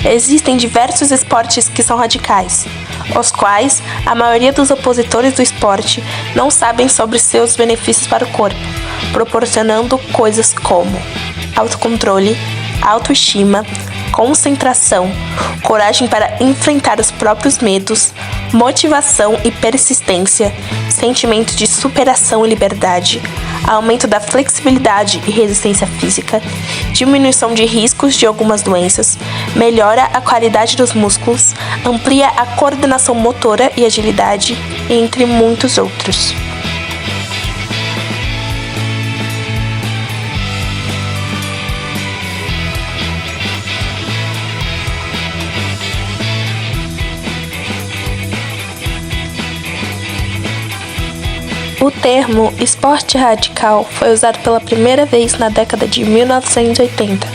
Existem diversos esportes que são radicais, os quais a maioria dos opositores do esporte não sabem sobre seus benefícios para o corpo, proporcionando coisas como autocontrole, autoestima, concentração, coragem para enfrentar os próprios medos, motivação e persistência, sentimento de superação e liberdade, aumento da flexibilidade e resistência física, diminuição de riscos de algumas doenças, melhora a qualidade dos músculos, amplia a coordenação motora e agilidade, entre muitos outros. O termo esporte radical foi usado pela primeira vez na década de 1980.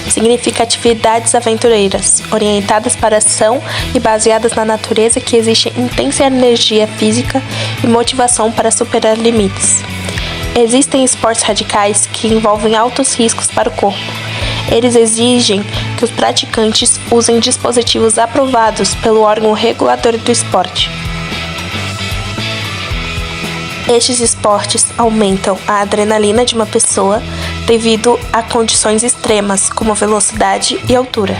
Significa atividades aventureiras, orientadas para a ação e baseadas na natureza que exige intensa energia física e motivação para superar limites. Existem esportes radicais que envolvem altos riscos para o corpo. Eles exigem que os praticantes usem dispositivos aprovados pelo órgão regulador do esporte. Estes esportes aumentam a adrenalina de uma pessoa devido a condições extremas, como velocidade e altura.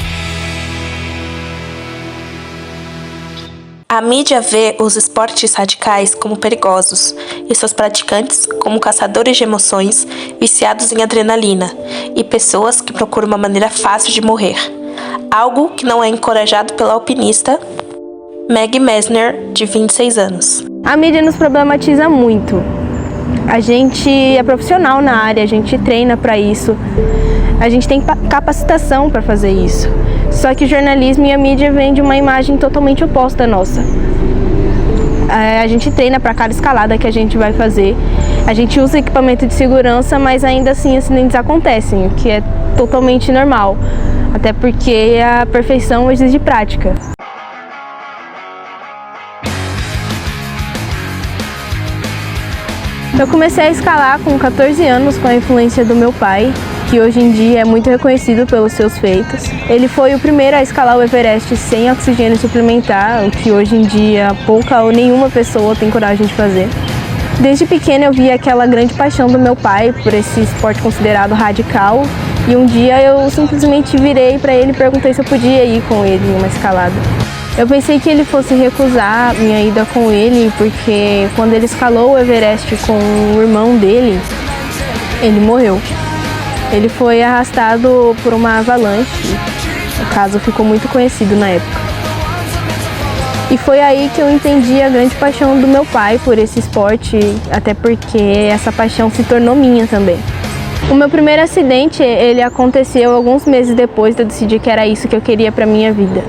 A mídia vê os esportes radicais como perigosos e seus praticantes como caçadores de emoções, viciados em adrenalina e pessoas que procuram uma maneira fácil de morrer, algo que não é encorajado pela alpinista Maggie Messner, de 26 anos. A mídia nos problematiza muito. A gente é profissional na área, a gente treina para isso, a gente tem capacitação para fazer isso. Só que o jornalismo e a mídia vêm de uma imagem totalmente oposta à nossa. A gente treina para cada escalada que a gente vai fazer, a gente usa equipamento de segurança, mas ainda assim acidentes acontecem, o que é totalmente normal, até porque a perfeição exige prática. Eu comecei a escalar com 14 anos com a influência do meu pai, que hoje em dia é muito reconhecido pelos seus feitos. Ele foi o primeiro a escalar o Everest sem oxigênio suplementar, o que hoje em dia pouca ou nenhuma pessoa tem coragem de fazer. Desde pequena eu vi aquela grande paixão do meu pai por esse esporte considerado radical, e um dia eu simplesmente virei para ele e perguntei se eu podia ir com ele em uma escalada. Eu pensei que ele fosse recusar minha ida com ele, porque quando ele escalou o Everest com o irmão dele, ele morreu. Ele foi arrastado por uma avalanche, o caso ficou muito conhecido na época. E foi aí que eu entendi a grande paixão do meu pai por esse esporte, até porque essa paixão se tornou minha também. O meu primeiro acidente, ele aconteceu alguns meses depois de eu decidir que era isso que eu queria para minha vida.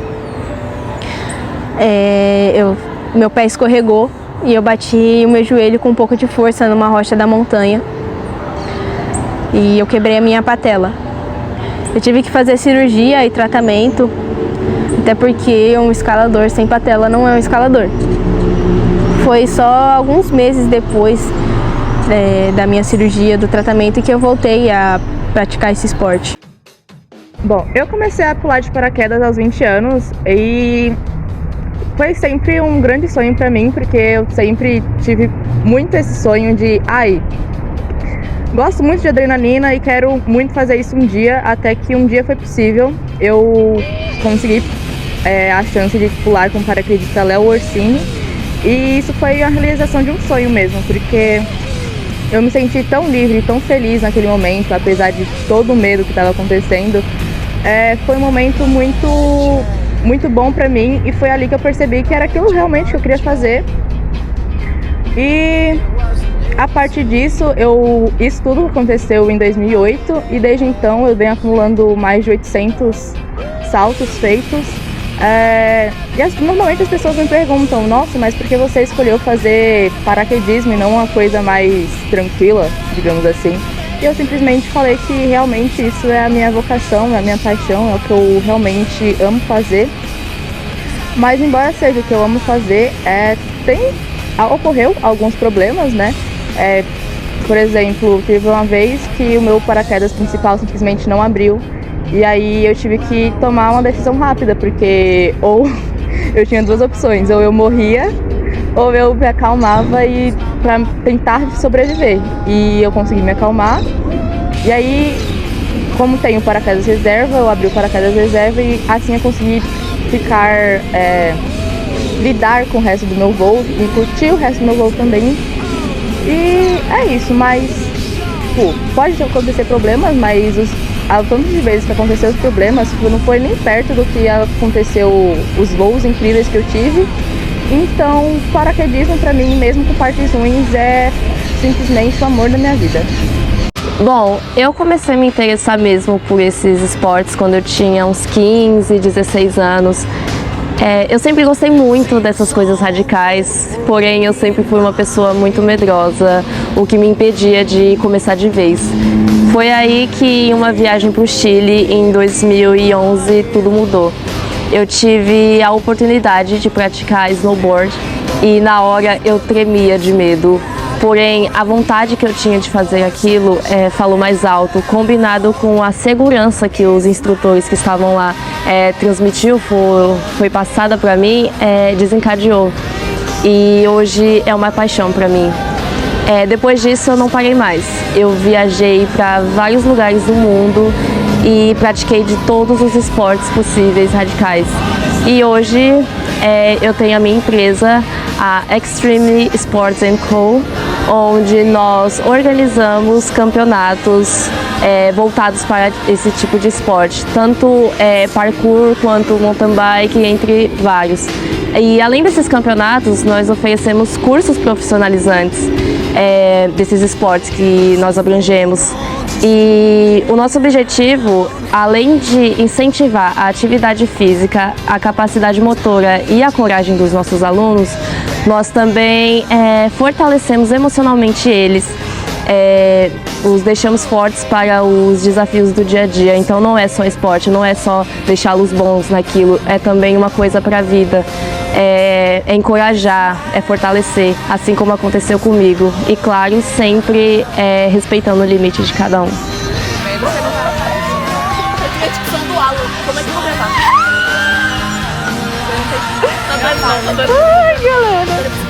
Meu pé escorregou e eu bati o meu joelho com um pouco de força numa rocha da montanha e eu quebrei a minha patela. Eu tive que fazer cirurgia e tratamento, até porque um escalador sem patela não é um escalador. Foi só alguns meses depois da minha cirurgia, do tratamento, que eu voltei a praticar esse esporte. Bom, eu comecei a pular de paraquedas aos 20 anos e foi sempre um grande sonho para mim, porque eu sempre tive muito esse sonho de, gosto muito de adrenalina e quero muito fazer isso um dia, até que um dia foi possível. Eu consegui a chance de pular com paraquedista Léo Orsini, e isso foi a realização de um sonho mesmo, porque eu me senti tão livre, tão feliz naquele momento, apesar de todo o medo que estava acontecendo. Foi um momento muito bom pra mim, e foi ali que eu percebi que era aquilo realmente que eu queria fazer. E a partir disso, isso tudo aconteceu em 2008, e desde então eu venho acumulando mais de 800 saltos feitos. Normalmente as pessoas me perguntam, nossa, mas por que você escolheu fazer paraquedismo e não uma coisa mais tranquila, digamos assim? E eu simplesmente falei que realmente isso é a minha vocação, é a minha paixão, é o que eu realmente amo fazer. Mas embora seja o que eu amo fazer, ocorreu alguns problemas, né? Por exemplo, teve uma vez que o meu paraquedas principal simplesmente não abriu, E aí eu tive que tomar uma decisão rápida, porque ou eu tinha duas opções, ou eu morria, ou eu me acalmava e para tentar sobreviver. E eu consegui me acalmar. E aí, como tem o paraquedas reserva, eu abri o paraquedas reserva e assim eu consegui lidar com o resto do meu voo e curtir o resto do meu voo também. E é isso, mas pode acontecer problemas, mas o tanto de vezes que aconteceu os problemas não foi nem perto do que aconteceu os voos incríveis que eu tive. Então, paraquedismo pra mim, mesmo com partes ruins, é simplesmente o amor da minha vida. Bom, eu comecei a me interessar mesmo por esses esportes quando eu tinha uns 15, 16 anos. Eu sempre gostei muito dessas coisas radicais, porém eu sempre fui uma pessoa muito medrosa, o que me impedia de começar de vez. Foi aí que, em uma viagem para o Chile, em 2011, tudo mudou. Eu tive a oportunidade de praticar snowboard e na hora eu tremia de medo. Porém, a vontade que eu tinha de fazer aquilo falou mais alto, combinado com a segurança que os instrutores que estavam lá transmitiu, foi passada para mim, desencadeou. E hoje é uma paixão para mim. Depois disso eu não parei mais. Eu viajei para vários lugares do mundo e pratiquei de todos os esportes possíveis radicais. E hoje eu tenho a minha empresa, a Extreme Sports & Co., onde nós organizamos campeonatos voltados para esse tipo de esporte, tanto parkour quanto mountain bike, entre vários. E além desses campeonatos, nós oferecemos cursos profissionalizantes desses esportes que nós abrangemos. E o nosso objetivo, além de incentivar a atividade física, a capacidade motora e a coragem dos nossos alunos, nós também fortalecemos emocionalmente eles, os deixamos fortes para os desafios do dia a dia. Então não é só esporte, não é só deixá-los bons naquilo, é também uma coisa para a vida. É encorajar, é fortalecer, assim como aconteceu comigo. E claro, sempre respeitando o limite de cada um. Ai, galera!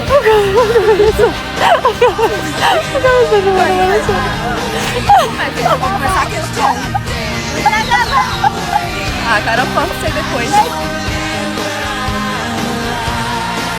Ah, cara, eu posso ser depois.